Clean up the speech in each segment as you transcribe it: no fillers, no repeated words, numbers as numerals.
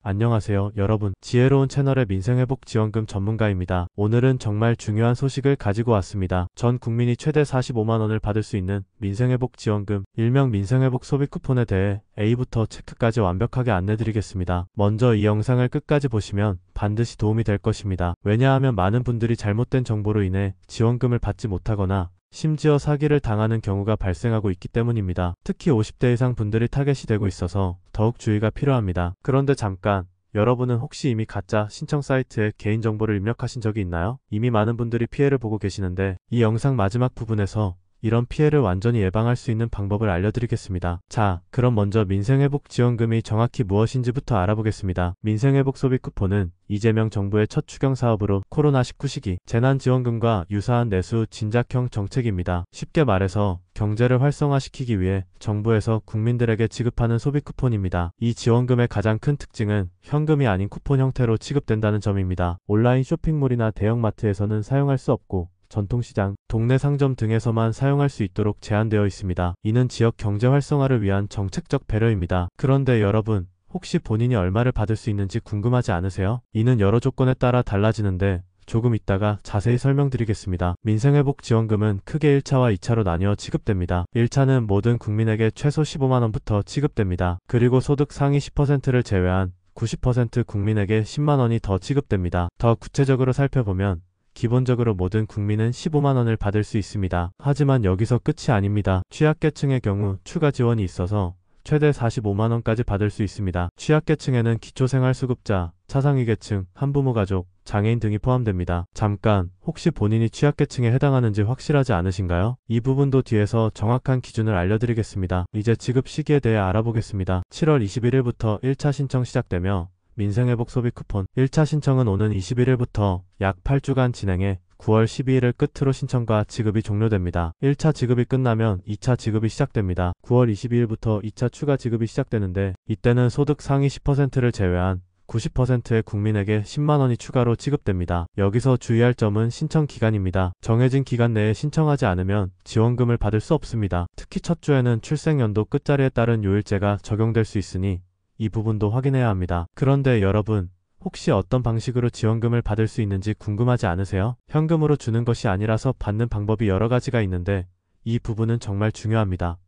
안녕하세요, 여러분. 지혜로운 채널의 민생회복 지원금 전문가입니다. 오늘은 정말 중요한 소식을 가지고 왔습니다. 전 국민이 최대 45만원을 받을 수 있는 민생회복 지원금, 일명 민생회복 소비 쿠폰에 대해 A부터 체크까지 완벽하게 안내드리겠습니다. 먼저 이 영상을 끝까지 보시면 반드시 도움이 될 것입니다. 왜냐하면 많은 분들이 잘못된 정보로 인해 지원금을 받지 못하거나 심지어 사기를 당하는 경우가 발생하고 있기 때문입니다. 특히 50대 이상 분들이 타겟이 되고 있어서 더욱 주의가 필요합니다. 그런데 잠깐, 여러분은 혹시 이미 가짜 신청 사이트에 개인정보를 입력하신 적이 있나요? 이미 많은 분들이 피해를 보고 계시는데 이 영상 마지막 부분에서 이런 피해를 완전히 예방할 수 있는 방법을 알려드리겠습니다. 자, 그럼 먼저 민생회복 지원금이 정확히 무엇인지부터 알아보겠습니다. 민생회복 소비 쿠폰은 이재명 정부의 첫 추경 사업으로 코로나19 시기 재난지원금과 유사한 내수 진작형 정책입니다. 쉽게 말해서 경제를 활성화시키기 위해 정부에서 국민들에게 지급하는 소비 쿠폰입니다. 이 지원금의 가장 큰 특징은 현금이 아닌 쿠폰 형태로 취급된다는 점입니다. 온라인 쇼핑몰이나 대형마트에서는 사용할 수 없고 전통시장, 동네 상점 등에서만 사용할 수 있도록 제한되어 있습니다. 이는 지역 경제 활성화를 위한 정책적 배려입니다. 그런데 여러분, 혹시 본인이 얼마를 받을 수 있는지 궁금하지 않으세요? 이는 여러 조건에 따라 달라지는데 조금 이따가 자세히 설명드리겠습니다. 민생회복 지원금은 크게 1차와 2차로 나뉘어 지급됩니다. 1차는 모든 국민에게 최소 15만원부터 지급됩니다. 그리고 소득 상위 10%를 제외한 90% 국민에게 10만원이 더 지급됩니다. 더 구체적으로 살펴보면 기본적으로 모든 국민은 15만원을 받을 수 있습니다. 하지만 여기서 끝이 아닙니다. 취약계층의 경우 추가 지원이 있어서 최대 45만원까지 받을 수 있습니다. 취약계층에는 기초생활수급자, 차상위계층, 한부모 가족, 장애인 등이 포함됩니다. 잠깐, 혹시 본인이 취약계층에 해당하는지 확실하지 않으신가요? 이 부분도 뒤에서 정확한 기준을 알려드리겠습니다. 이제 지급 시기에 대해 알아보겠습니다. 7월 21일부터 1차 신청 시작되며 민생회복 소비 쿠폰 1차 신청은 오는 21일부터 약 8주간 진행해 9월 12일을 끝으로 신청과 지급이 종료됩니다. 1차 지급이 끝나면 2차 지급이 시작됩니다. 9월 22일부터 2차 추가 지급이 시작되는데 이때는 소득 상위 10%를 제외한 90%의 국민에게 10만원이 추가로 지급됩니다. 여기서 주의할 점은 신청 기간입니다. 정해진 기간 내에 신청하지 않으면 지원금을 받을 수 없습니다. 특히 첫 주에는 출생연도 끝자리에 따른 요일제가 적용될 수 있으니 이 부분도 확인해야 합니다. 그런데 여러분, 혹시 어떤 방식으로 지원금을 받을 수 있는지 궁금하지 않으세요? 현금으로 주는 것이 아니라서 받는 방법이 여러 가지가 있는데 이 부분은 정말 중요합니다.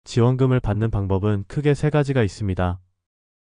지원금을 받는 방법은 크게 3가지가 있습니다.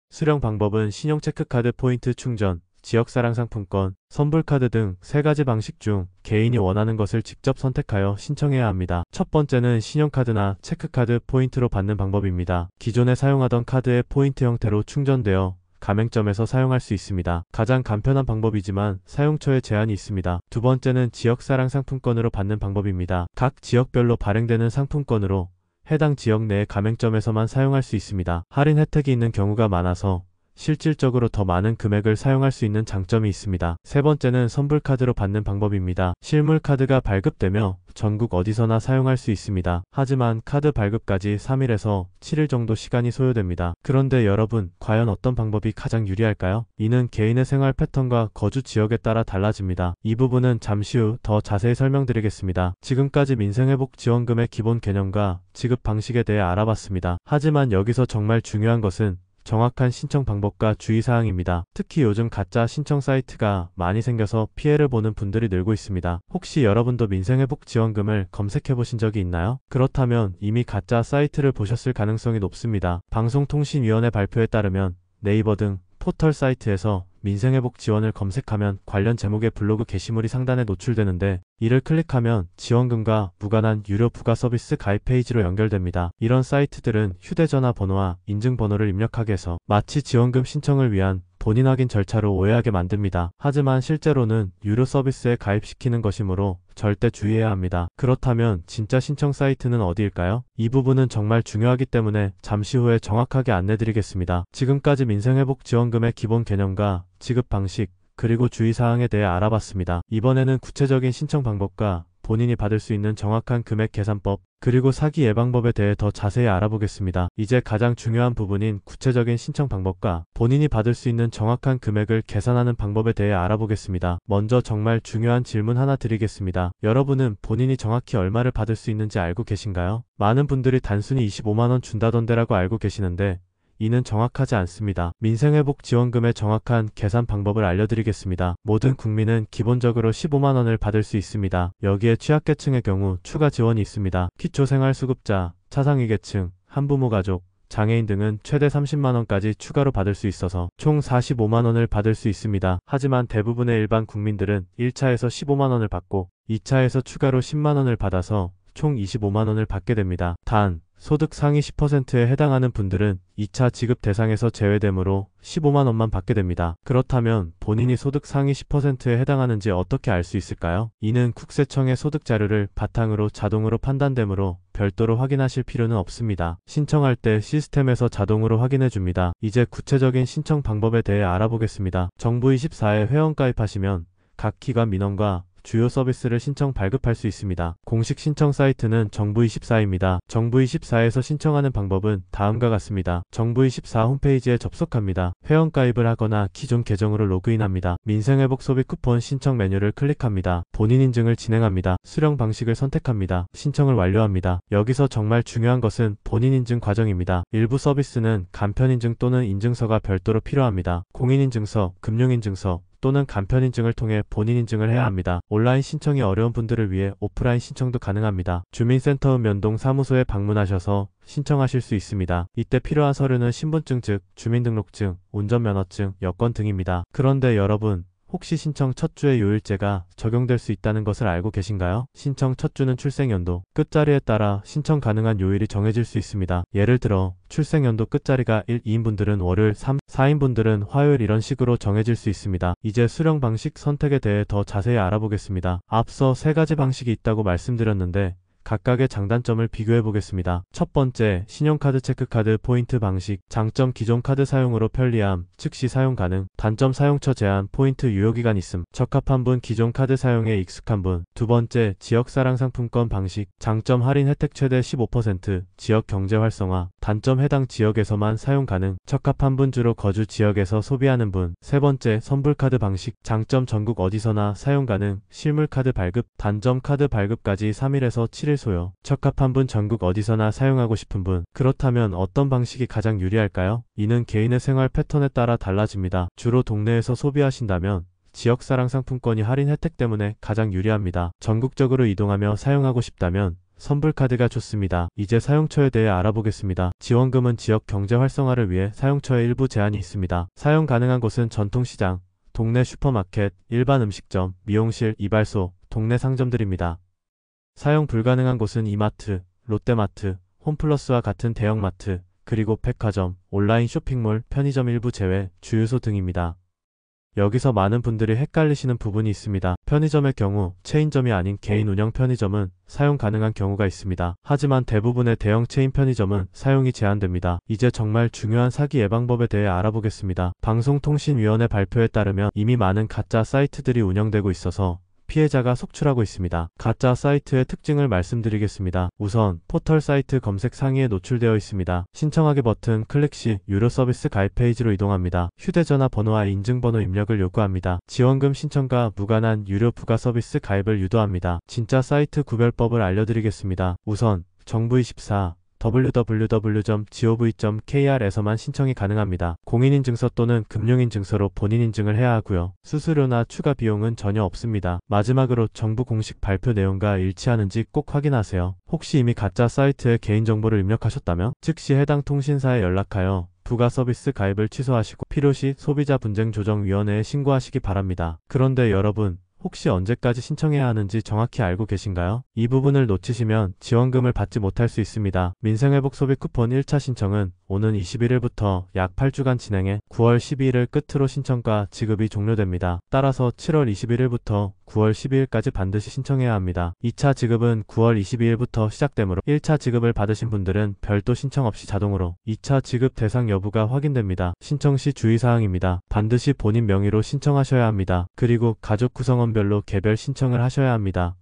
수령 방법은 신용체크카드 포인트 충전, 지역사랑 상품권, 선불카드 등 3가지 방식 중 개인이 원하는 것을 직접 선택하여 신청해야 합니다. 첫 번째는 신용카드나 체크카드 포인트로 받는 방법입니다. 기존에 사용하던 카드의 포인트 형태로 충전되어 가맹점에서 사용할 수 있습니다. 가장 간편한 방법이지만 사용처에 제한이 있습니다. 두 번째는 지역사랑 상품권으로 받는 방법입니다. 각 지역별로 발행되는 상품권으로 해당 지역 내의 가맹점에서만 사용할 수 있습니다. 할인 혜택이 있는 경우가 많아서 실질적으로 더 많은 금액을 사용할 수 있는 장점이 있습니다. 세 번째는 선불카드로 받는 방법입니다. 실물카드가 발급되며 전국 어디서나 사용할 수 있습니다. 하지만 카드 발급까지 3일에서 7일 정도 시간이 소요됩니다. 그런데 여러분, 과연 어떤 방법이 가장 유리할까요? 이는 개인의 생활 패턴과 거주 지역에 따라 달라집니다. 이 부분은 잠시 후 더 자세히 설명드리겠습니다. 지금까지 민생회복 지원금의 기본 개념과 지급 방식에 대해 알아봤습니다. 하지만 여기서 정말 중요한 것은 정확한 신청 방법과 주의사항입니다. 특히 요즘 가짜 신청 사이트가 많이 생겨서 피해를 보는 분들이 늘고 있습니다. 혹시 여러분도 민생회복 지원금을 검색해 보신 적이 있나요? 그렇다면 이미 가짜 사이트를 보셨을 가능성이 높습니다. 방송통신위원회 발표에 따르면 네이버 등 포털 사이트에서 민생회복 지원을 검색하면 관련 제목의 블로그 게시물이 상단에 노출되는데 이를 클릭하면 지원금과 무관한 유료 부가 서비스 가입 페이지로 연결됩니다. 이런 사이트들은 휴대전화 번호와 인증번호를 입력하게 해서 마치 지원금 신청을 위한 본인 확인 절차로 오해하게 만듭니다. 하지만 실제로는 유료 서비스에 가입시키는 것이므로 절대 주의해야 합니다. 그렇다면 진짜 신청 사이트는 어디일까요? 이 부분은 정말 중요하기 때문에 잠시 후에 정확하게 안내드리겠습니다. 지금까지 민생회복 지원금의 기본 개념과 지급 방식, 그리고 주의사항에 대해 알아봤습니다. 이번에는 구체적인 신청 방법과 본인이 받을 수 있는 정확한 금액 계산법, 그리고 사기 예방법에 대해 더 자세히 알아보겠습니다. 이제 가장 중요한 부분인 구체적인 신청 방법과 본인이 받을 수 있는 정확한 금액을 계산하는 방법에 대해 알아보겠습니다. 먼저 정말 중요한 질문 하나 드리겠습니다. 여러분은 본인이 정확히 얼마를 받을 수 있는지 알고 계신가요? 많은 분들이 단순히 25만원 준다던데라고 알고 계시는데 이는 정확하지 않습니다. 민생회복지원금의 정확한 계산 방법을 알려드리겠습니다. 모든 국민은 기본적으로 15만원을 받을 수 있습니다. 여기에 취약계층의 경우 추가 지원이 있습니다. 기초생활수급자, 차상위계층, 한부모 가족, 장애인 등은 최대 30만원까지 추가로 받을 수 있어서 총 45만원을 받을 수 있습니다. 하지만 대부분의 일반 국민들은 1차에서 15만원을 받고 2차에서 추가로 10만원을 받아서 총 25만원을 받게 됩니다. 단, 소득 상위 10%에 해당하는 분들은 2차 지급 대상에서 제외되므로 15만원만 받게 됩니다. 그렇다면 본인이 소득 상위 10%에 해당하는지 어떻게 알 수 있을까요? 이는 국세청의 소득 자료를 바탕으로 자동으로 판단되므로 별도로 확인하실 필요는 없습니다. 신청할 때 시스템에서 자동으로 확인해 줍니다. 이제 구체적인 신청 방법에 대해 알아보겠습니다. 정부24에 회원가입하시면 각 기관 민원과 주요 서비스를 신청 발급할 수 있습니다. 공식 신청 사이트는 정부24입니다. 정부24에서 신청하는 방법은 다음과 같습니다. 정부24 홈페이지에 접속합니다. 회원가입을 하거나 기존 계정으로 로그인합니다. 민생회복 소비 쿠폰 신청 메뉴를 클릭합니다. 본인 인증을 진행합니다. 수령 방식을 선택합니다. 신청을 완료합니다. 여기서 정말 중요한 것은 본인 인증 과정입니다. 일부 서비스는 간편 인증 또는 인증서가 별도로 필요합니다. 공인인증서, 금융인증서, 또는 간편인증을 통해 본인 인증을 해야 합니다. 온라인 신청이 어려운 분들을 위해 오프라인 신청도 가능합니다. 주민센터 면동 사무소에 방문하셔서 신청하실 수 있습니다. 이때 필요한 서류는 신분증 즉 주민등록증, 운전면허증, 여권 등입니다. 그런데 여러분, 혹시 신청 첫 주의 요일제가 적용될 수 있다는 것을 알고 계신가요? 신청 첫 주는 출생연도, 끝자리에 따라 신청 가능한 요일이 정해질 수 있습니다. 예를 들어 출생연도 끝자리가 1, 2인분들은 월요일, 3, 4인분들은 화요일 이런 식으로 정해질 수 있습니다. 이제 수령 방식 선택에 대해 더 자세히 알아보겠습니다. 앞서 세 가지 방식이 있다고 말씀드렸는데 각각의 장단점을 비교해 보겠습니다. 첫 번째, 신용카드 체크카드 포인트 방식. 장점, 기존 카드 사용으로 편리함, 즉시 사용 가능. 단점, 사용처 제한, 포인트 유효기간 있음. 적합한 분, 기존 카드 사용에 익숙한 분. 두 번째, 지역사랑 상품권 방식. 장점, 할인 혜택 최대 15%, 지역 경제 활성화. 단점, 해당 지역에서만 사용 가능. 적합한 분, 주로 거주 지역에서 소비하는 분. 세 번째, 선불카드 방식. 장점, 전국 어디서나 사용 가능. 실물카드 발급. 단점, 카드 발급까지 3일에서 7일 소요. 적합한 분, 전국 어디서나 사용하고 싶은 분. 그렇다면 어떤 방식이 가장 유리할까요? 이는 개인의 생활 패턴에 따라 달라집니다. 주로 동네에서 소비하신다면 지역사랑 상품권이 할인 혜택 때문에 가장 유리합니다. 전국적으로 이동하며 사용하고 싶다면 선불카드가 좋습니다. 이제 사용처에 대해 알아보겠습니다. 지원금은 지역 경제 활성화를 위해 사용처에 일부 제한이 있습니다. 사용 가능한 곳은 전통시장, 동네 슈퍼마켓, 일반 음식점, 미용실, 이발소, 동네 상점들입니다. 사용 불가능한 곳은 이마트, 롯데마트, 홈플러스와 같은 대형마트, 그리고 백화점, 온라인 쇼핑몰, 편의점 일부 제외, 주유소 등입니다. 여기서 많은 분들이 헷갈리시는 부분이 있습니다. 편의점의 경우 체인점이 아닌 개인 운영 편의점은 사용 가능한 경우가 있습니다. 하지만 대부분의 대형 체인 편의점은 사용이 제한됩니다. 이제 정말 중요한 사기 예방법에 대해 알아보겠습니다. 방송통신위원회 발표에 따르면 이미 많은 가짜 사이트들이 운영되고 있어서 피해자가 속출하고 있습니다. 가짜 사이트의 특징을 말씀드리겠습니다. 우선 포털 사이트 검색 상위에 노출되어 있습니다. 신청하기 버튼 클릭 시 유료 서비스 가입 페이지로 이동합니다. 휴대전화 번호와 인증번호 입력을 요구합니다. 지원금 신청과 무관한 유료 부가 서비스 가입을 유도합니다. 진짜 사이트 구별법을 알려드리겠습니다. 우선 정부24 www.gov.kr에서만 신청이 가능합니다. 공인인증서 또는 금융인증서로 본인 인증을 해야 하고요. 수수료나 추가 비용은 전혀 없습니다. 마지막으로 정부 공식 발표 내용과 일치하는지 꼭 확인하세요. 혹시 이미 가짜 사이트에 개인정보를 입력하셨다면 즉시 해당 통신사에 연락하여 부가 서비스 가입을 취소하시고 필요시 소비자분쟁조정위원회에 신고하시기 바랍니다. 그런데 여러분, 혹시 언제까지 신청해야 하는지 정확히 알고 계신가요? 이 부분을 놓치시면 지원금을 받지 못할 수 있습니다. 민생회복 소비 쿠폰 1차 신청은 오는 21일부터 약 8주간 진행해 9월 12일을 끝으로 신청과 지급이 종료됩니다. 따라서 7월 21일부터 9월 12일까지 반드시 신청해야 합니다. 2차 지급은 9월 22일부터 시작되므로 1차 지급을 받으신 분들은 별도 신청 없이 자동으로 2차 지급 대상 여부가 확인됩니다. 신청 시 주의사항입니다. 반드시 본인 명의로 신청하셔야 합니다. 그리고 가족 구성원별로 개별 신청을 하셔야 합니다.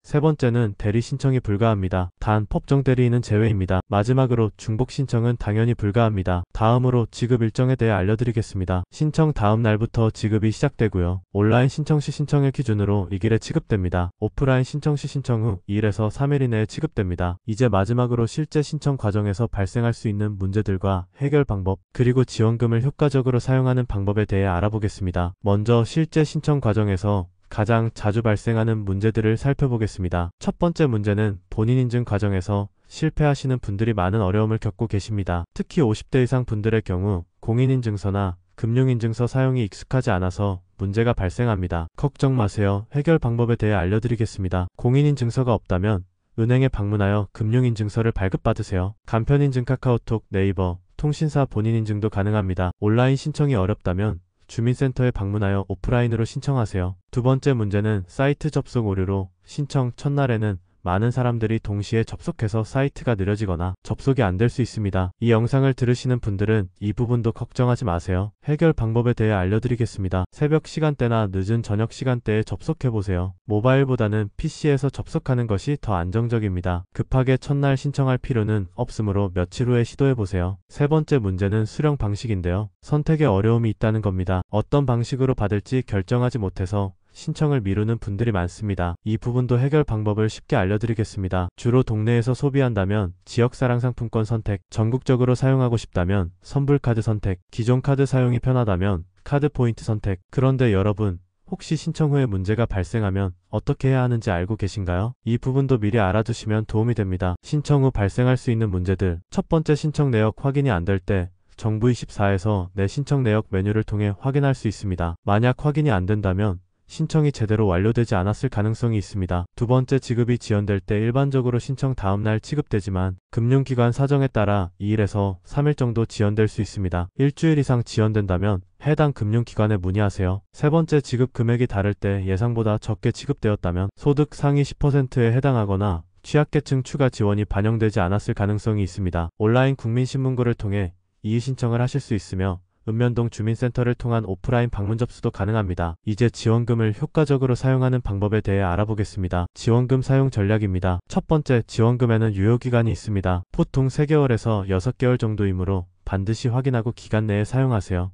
세 번째는 대리 신청이 불가합니다. 단 법정 대리인은 제외입니다. 마지막으로 중복 신청은 당연히 불가합니다. 다음으로 지급 일정에 대해 알려드리겠습니다. 신청 다음 날부터 지급이 시작되고요. 온라인 신청 시 신청일 기준으로 2일에 지급됩니다. 오프라인 신청 시 신청 후 2일에서 3일 이내에 지급됩니다. 이제 마지막으로 실제 신청 과정에서 발생할 수 있는 문제들과 해결 방법, 그리고 지원금을 효과적으로 사용하는 방법에 대해 알아보겠습니다. 먼저 실제 신청 과정에서 가장 자주 발생하는 문제들을 살펴보겠습니다. 첫 번째 문제는 본인 인증 과정에서 실패하시는 분들이 많은 어려움을 겪고 계십니다. 특히 50대 이상 분들의 경우 공인인증서나 금융인증서 사용이 익숙하지 않아서 문제가 발생합니다. 걱정 마세요. 해결 방법에 대해 알려드리겠습니다. 공인인증서가 없다면 은행에 방문하여 금융인증서를 발급받으세요. 간편인증 카카오톡, 네이버, 통신사 본인인증도 가능합니다. 온라인 신청이 어렵다면 주민센터에 방문하여 오프라인으로 신청하세요. 두 번째 문제는 사이트 접속 오류로 신청 첫날에는 많은 사람들이 동시에 접속해서 사이트가 느려지거나 접속이 안 될 수 있습니다. 이 영상을 들으시는 분들은 이 부분도 걱정하지 마세요. 해결 방법에 대해 알려드리겠습니다. 새벽 시간대나 늦은 저녁 시간대에 접속해보세요. 모바일보다는 PC에서 접속하는 것이 더 안정적입니다. 급하게 첫날 신청할 필요는 없으므로 며칠 후에 시도해보세요. 세 번째 문제는 수령 방식인데요. 선택에 어려움이 있다는 겁니다. 어떤 방식으로 받을지 결정하지 못해서 신청을 미루는 분들이 많습니다. 이 부분도 해결 방법을 쉽게 알려드리겠습니다. 주로 동네에서 소비한다면 지역사랑 상품권 선택, 전국적으로 사용하고 싶다면 선불카드 선택, 기존 카드 사용이 편하다면 카드 포인트 선택. 그런데 여러분, 혹시 신청 후에 문제가 발생하면 어떻게 해야 하는지 알고 계신가요? 이 부분도 미리 알아두시면 도움이 됩니다. 신청 후 발생할 수 있는 문제들. 첫 번째, 신청 내역 확인이 안 될 때 정부24에서 내 신청 내역 메뉴를 통해 확인할 수 있습니다. 만약 확인이 안 된다면 신청이 제대로 완료되지 않았을 가능성이 있습니다. 두 번째, 지급이 지연될 때 일반적으로 신청 다음날 지급되지만 금융기관 사정에 따라 2일에서 3일 정도 지연될 수 있습니다. 일주일 이상 지연된다면 해당 금융기관에 문의하세요. 세 번째, 지급 금액이 다를 때 예상보다 적게 지급되었다면 소득 상위 10%에 해당하거나 취약계층 추가 지원이 반영되지 않았을 가능성이 있습니다. 온라인 국민신문고를 통해 이의 신청을 하실 수 있으며 읍면동 주민센터를 통한 오프라인 방문 접수도 가능합니다. 이제 지원금을 효과적으로 사용하는 방법에 대해 알아보겠습니다. 지원금 사용 전략입니다. 첫 번째, 지원금에는 유효기간이 있습니다. 보통 3개월에서 6개월 정도이므로 반드시 확인하고 기간 내에 사용하세요.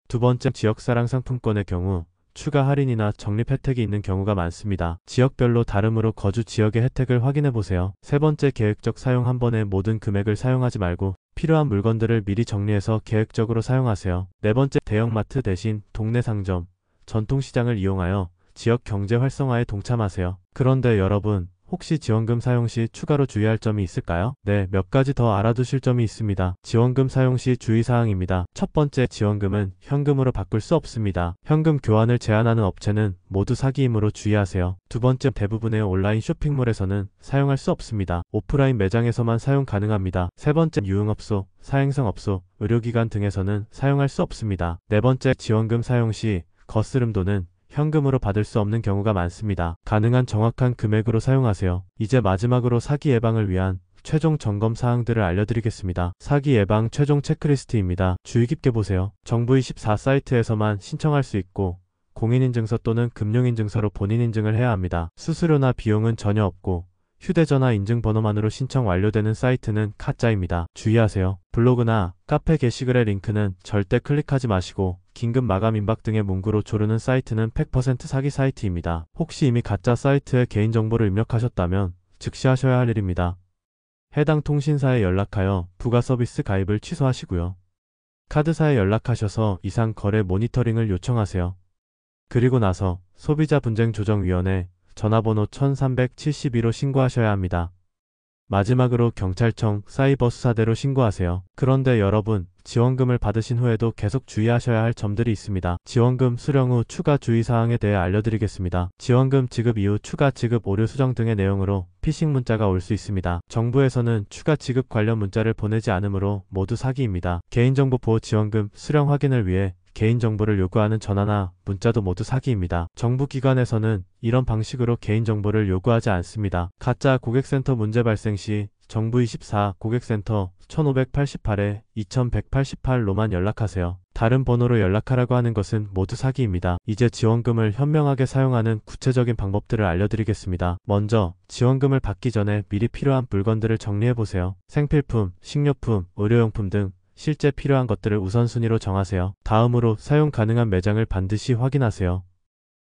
두 번째, 지역사랑 상품권의 경우 추가 할인이나 적립 혜택이 있는 경우가 많습니다. 지역별로 다르므로 거주 지역의 혜택을 확인해보세요. 세 번째, 계획적 사용. 한 번에 모든 금액을 사용하지 말고 필요한 물건들을 미리 정리해서 계획적으로 사용하세요. 네 번째, 대형마트 대신 동네 상점, 전통시장을 이용하여 지역 경제 활성화에 동참하세요. 그런데 여러분, 혹시 지원금 사용 시 추가로 주의할 점이 있을까요? 네, 몇 가지 더 알아두실 점이 있습니다. 지원금 사용 시 주의사항입니다. 첫 번째, 지원금은 현금으로 바꿀 수 없습니다. 현금 교환을 제한하는 업체는 모두 사기이므로 주의하세요. 두 번째, 대부분의 온라인 쇼핑몰에서는 사용할 수 없습니다. 오프라인 매장에서만 사용 가능합니다. 세 번째, 유흥업소, 사행성업소, 의료기관 등에서는 사용할 수 없습니다. 네 번째, 지원금 사용 시 거스름돈은 현금으로 받을 수 없는 경우가 많습니다. 가능한 정확한 금액으로 사용하세요. 이제 마지막으로 사기 예방을 위한 최종 점검 사항들을 알려드리겠습니다. 사기 예방 최종 체크리스트입니다. 주의 깊게 보세요. 정부24 사이트에서만 신청할 수 있고 공인인증서 또는 금융인증서로 본인 인증을 해야 합니다. 수수료나 비용은 전혀 없고 휴대전화 인증번호만으로 신청 완료되는 사이트는 가짜입니다. 주의하세요. 블로그나 카페 게시글의 링크는 절대 클릭하지 마시고 긴급 마감 임박 등의 문구로 조르는 사이트는 100% 사기 사이트입니다. 혹시 이미 가짜 사이트에 개인정보를 입력하셨다면 즉시 하셔야 할 일입니다. 해당 통신사에 연락하여 부가 서비스 가입을 취소하시고요. 카드사에 연락하셔서 이상 거래 모니터링을 요청하세요. 그리고 나서 소비자분쟁조정위원회 전화번호 1372로 신고하셔야 합니다. 마지막으로 경찰청 사이버수사대로 신고하세요. 그런데 여러분, 지원금을 받으신 후에도 계속 주의하셔야 할 점들이 있습니다. 지원금 수령 후 추가 주의사항에 대해 알려드리겠습니다. 지원금 지급 이후 추가 지급 오류 수정 등의 내용으로 피싱 문자가 올 수 있습니다. 정부에서는 추가 지급 관련 문자를 보내지 않으므로 모두 사기입니다. 개인정보 보호 지원금 수령 확인을 위해 개인정보를 요구하는 전화나 문자도 모두 사기입니다. 정부기관에서는 이런 방식으로 개인정보를 요구하지 않습니다. 가짜 고객센터 문제 발생 시 정부24 고객센터 1588에 2188로만 연락하세요. 다른 번호로 연락하라고 하는 것은 모두 사기입니다. 이제 지원금을 현명하게 사용하는 구체적인 방법들을 알려드리겠습니다. 먼저 지원금을 받기 전에 미리 필요한 물건들을 정리해보세요. 생필품, 식료품, 의료용품 등 실제 필요한 것들을 우선순위로 정하세요. 다음으로 사용 가능한 매장을 반드시 확인하세요.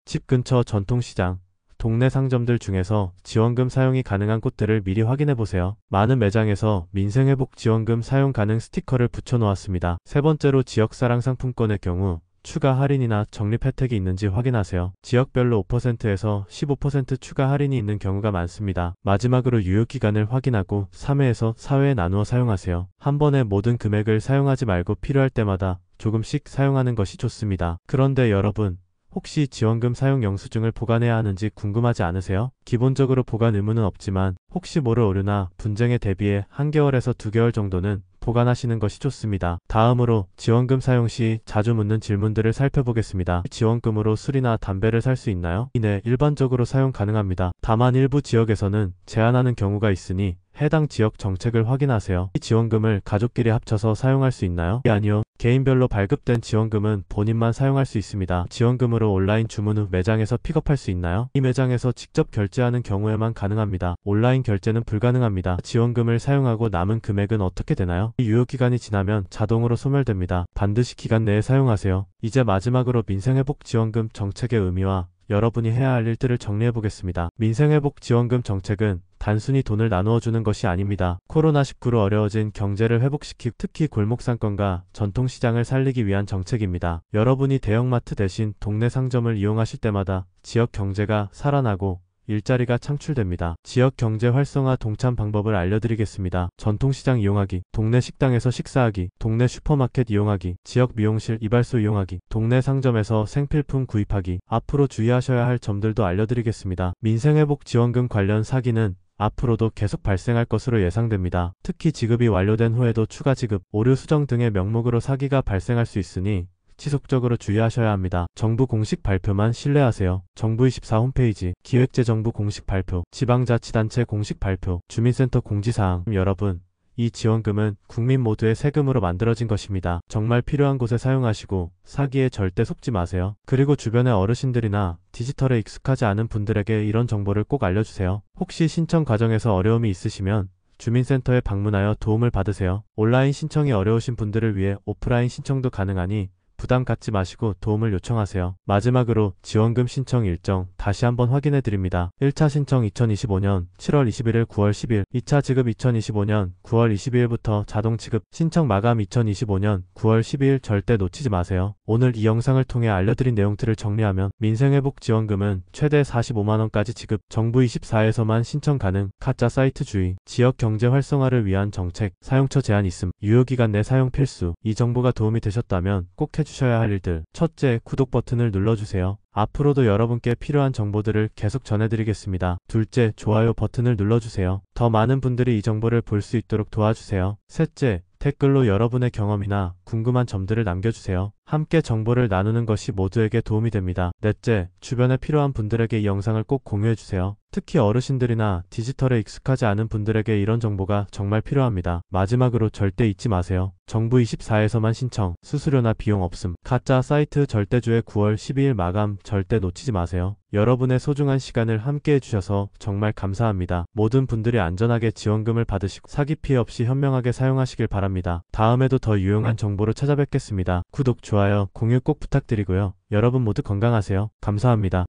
집 근처 전통시장, 동네 상점들 중에서 지원금 사용이 가능한 곳들을 미리 확인해보세요. 많은 매장에서 민생회복 지원금 사용 가능 스티커를 붙여놓았습니다. 세 번째로 지역사랑 상품권의 경우 추가 할인이나 적립 혜택이 있는지 확인하세요. 지역별로 5%에서 15% 추가 할인이 있는 경우가 많습니다. 마지막으로 유효기간을 확인하고 3회에서 4회 나누어 사용하세요. 한 번에 모든 금액을 사용하지 말고 필요할 때마다 조금씩 사용하는 것이 좋습니다. 그런데 여러분, 혹시 지원금 사용 영수증을 보관해야 하는지 궁금하지 않으세요? 기본적으로 보관 의무는 없지만 혹시 모를 오류나 분쟁에 대비해 1개월에서 2개월 정도는 보관하시는 것이 좋습니다. 다음으로 지원금 사용 시 자주 묻는 질문들을 살펴보겠습니다. 지원금으로 술이나 담배를 살 수 있나요? 네, 일반적으로 사용 가능합니다. 다만 일부 지역에서는 제한하는 경우가 있으니 해당 지역 정책을 확인하세요. 이 지원금을 가족끼리 합쳐서 사용할 수 있나요? 아니요. 개인별로 발급된 지원금은 본인만 사용할 수 있습니다. 지원금으로 온라인 주문 후 매장에서 픽업할 수 있나요? 이 매장에서 직접 결제하는 경우에만 가능합니다. 온라인 결제는 불가능합니다. 지원금을 사용하고 남은 금액은 어떻게 되나요? 이 유효기간이 지나면 자동으로 소멸됩니다. 반드시 기간 내에 사용하세요. 이제 마지막으로 민생회복지원금 정책의 의미와 여러분이 해야 할 일들을 정리해보겠습니다. 민생회복지원금 정책은 단순히 돈을 나누어주는 것이 아닙니다. 코로나19로 어려워진 경제를 회복시키고 특히 골목상권과 전통시장을 살리기 위한 정책입니다. 여러분이 대형마트 대신 동네 상점을 이용하실 때마다 지역 경제가 살아나고 일자리가 창출됩니다. 지역 경제 활성화 동참 방법을 알려드리겠습니다. 전통시장 이용하기, 동네 식당에서 식사하기, 동네 슈퍼마켓 이용하기, 지역 미용실 이발소 이용하기, 동네 상점에서 생필품 구입하기. 앞으로 주의하셔야 할 점들도 알려드리겠습니다. 민생회복지원금 관련 사기는 앞으로도 계속 발생할 것으로 예상됩니다. 특히 지급이 완료된 후에도 추가 지급, 오류 수정 등의 명목으로 사기가 발생할 수 있으니 지속적으로 주의하셔야 합니다. 정부 공식 발표만 신뢰하세요. 정부24 홈페이지, 기획재정부 공식 발표, 지방자치단체 공식 발표, 주민센터 공지사항. 여러분, 이 지원금은 국민 모두의 세금으로 만들어진 것입니다. 정말 필요한 곳에 사용하시고 사기에 절대 속지 마세요. 그리고 주변의 어르신들이나 디지털에 익숙하지 않은 분들에게 이런 정보를 꼭 알려주세요. 혹시 신청 과정에서 어려움이 있으시면 주민센터에 방문하여 도움을 받으세요. 온라인 신청이 어려우신 분들을 위해 오프라인 신청도 가능하니 부담 갖지 마시고 도움을 요청하세요. 마지막으로 지원금 신청 일정 다시 한번 확인해 드립니다. 1차 신청 2025년 7월 21일 9월 10일, 2차 지급 2025년 9월 22일부터 자동 지급, 신청 마감 2025년 9월 12일. 절대 놓치지 마세요. 오늘 이 영상을 통해 알려드린 내용들을 정리하면 민생회복지원금은 최대 45만원까지 지급, 정부24에서만 신청 가능, 가짜 사이트 주의, 지역 경제 활성화를 위한 정책, 사용처 제한 있음, 유효기간 내 사용 필수. 이 정보가 도움이 되셨다면 꼭 해주셔야 할 일들. 첫째, 구독 버튼을 눌러주세요. 앞으로도 여러분께 필요한 정보들을 계속 전해드리겠습니다. 둘째, 좋아요 버튼을 눌러주세요. 더 많은 분들이 이 정보를 볼 수 있도록 도와주세요. 셋째, 댓글로 여러분의 경험이나 궁금한 점들을 남겨주세요. 함께 정보를 나누는 것이 모두에게 도움이 됩니다. 넷째, 주변에 필요한 분들에게 이 영상을 꼭 공유해주세요. 특히 어르신들이나 디지털에 익숙하지 않은 분들에게 이런 정보가 정말 필요합니다. 마지막으로 절대 잊지 마세요. 정부24에서만 신청, 수수료나 비용 없음, 가짜 사이트 절대주의 9월 12일 마감 절대 놓치지 마세요. 여러분의 소중한 시간을 함께 해주셔서 정말 감사합니다. 모든 분들이 안전하게 지원금을 받으시고 사기 피해 없이 현명하게 사용하시길 바랍니다. 다음에도 더 유용한 정보로 찾아뵙겠습니다. 구독, 좋아요, 공유 꼭 부탁드리고요. 여러분 모두 건강하세요. 감사합니다.